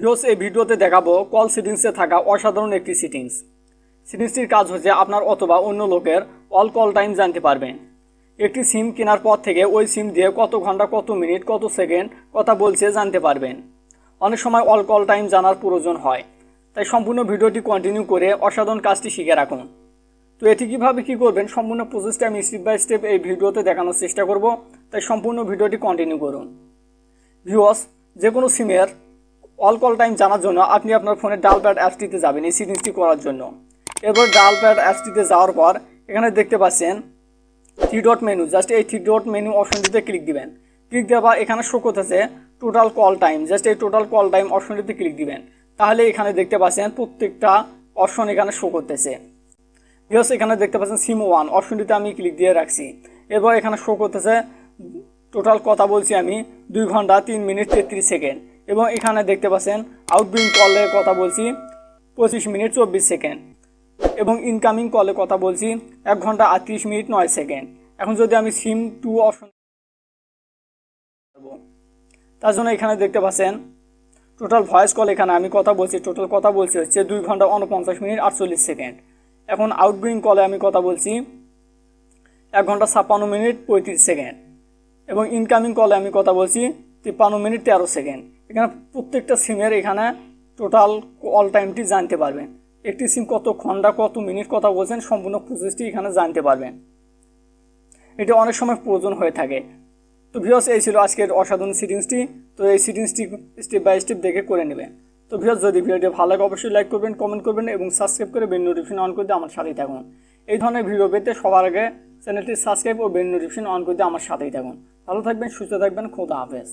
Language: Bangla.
ভিউয়ার্স এই ভিডিওতে দেখাবো কল সেটিংসে থাকা অসাধারণ একটি সেটিংসটির কাজ হচ্ছে আপনার অথবা অন্য লোকের অল কল টাইম জানতে পারবেন। একটি সিম কেনার পর থেকে ওই সিম দিয়ে কত ঘন্টা, কত মিনিট, কত সেকেন্ড কথা বলছে জানতে পারবেন। অনেক সময় অল কল টাইম জানার প্রয়োজন হয়, তাই সম্পূর্ণ ভিডিওটি কন্টিনিউ করে অসাধারণ কাজটি শিখে রাখুন। তো এটি কীভাবে কী করবেন সম্পূর্ণ প্রসেসটা আমি স্টেপ বাই স্টেপ এই ভিডিওতে দেখানোর চেষ্টা করব, তাই সম্পূর্ণ ভিডিওটি কন্টিনিউ করুন। ভিউয়ার্স, যে কোনো সিমের অল কল টাইম জানার জন্য আপনি আপনার ফোনের ডায়াল প্যাড অ্যাপসটিতে যাবেন এই সেটিংসটি করার জন্য। এরপর ডায়াল প্যাড অ্যাপসটিতে যাওয়ার পর এখানে দেখতে পাচ্ছেন থ্রি ডট মেনু, জাস্ট এই থ্রি ডট মেনু অপশনটিতে ক্লিক দিবেন। ক্লিক দেওয়ার পর এখানে শো করতেছে টোটাল কল টাইম, জাস্ট এই টোটাল কল টাইম অপশনটিতে ক্লিক দিবেন। তাহলে এখানে দেখতে পাচ্ছেন প্রত্যেকটা অপশন এখানে শো করতেছে। ভিউয়ার্স, এখানে দেখতে পাচ্ছেন সিম ওয়ান অপশনটিতে আমি ক্লিক দিয়ে রাখছি। এরপর এখানে শো করতেছে টোটাল কথা বলছি আমি 2 ঘন্টা 3 মিনিট 33 সেকেন্ড, এবং এখানে দেখতে পাচ্ছেন আউটগোয়িং কলে কথা বলছি 25 মিনিট 24 সেকেন্ড, এবং ইনকামিং কলে কথা বলছি 1 ঘন্টা 38 মিনিট 9 সেকেন্ড। এখন যদি আমি সিম 2 অপশন, তার জন্য এখানে দেখতে পাচ্ছেন টোটাল ভয়েস কল, এখানে আমি কথা বলছি, টোটাল কথা বলছি হচ্ছে 2 ঘন্টা 49 মিনিট 48 সেকেন্ড। এখন আউটগোয়িং কলে আমি কথা বলছি 1 ঘন্টা 56 মিনিট 35 সেকেন্ড, এবং ইনকামিং কলে আমি কথা বলছি 53 মিনিট 13 সেকেন্ড। এখানে প্রত্যেকটা সিমের এখানে টোটাল কল টাইমটি জানতে পারবেন। একটি সিম কত ঘন্টা কত মিনিট কথা বলছেন সম্পূর্ণ প্রসেসটি এখানে জানতে পারবেন। এটা অনেক সময় প্রয়োজন হয়ে থাকে। তো ভিউয়ার্স, এই ছিল আজকের অসাধারণ সেটিংসটি। তো এই সেটিংসটি স্টেপ বাই স্টেপ দেখে করে নেবেন। তো ভিউয়ার্স, যদি ভিডিওটি ভালো লাগে অবশ্যই লাইক করবেন, কমেন্ট করবেন এবং সাবস্ক্রাইব করে বেল নোটিফিকেশন অন করে দিয়ে আমার সাথেই থাকুন। এই ধরনের ভিডিও পেতে সবার আগে চ্যানেলটি সাবস্ক্রাইব ও বেল নোটিফিকেশন অন করে দিয়ে আমার সাথেই থাকুন। ভালো থাকবেন, সুস্থ থাকবেন, খোদা হাফেজ।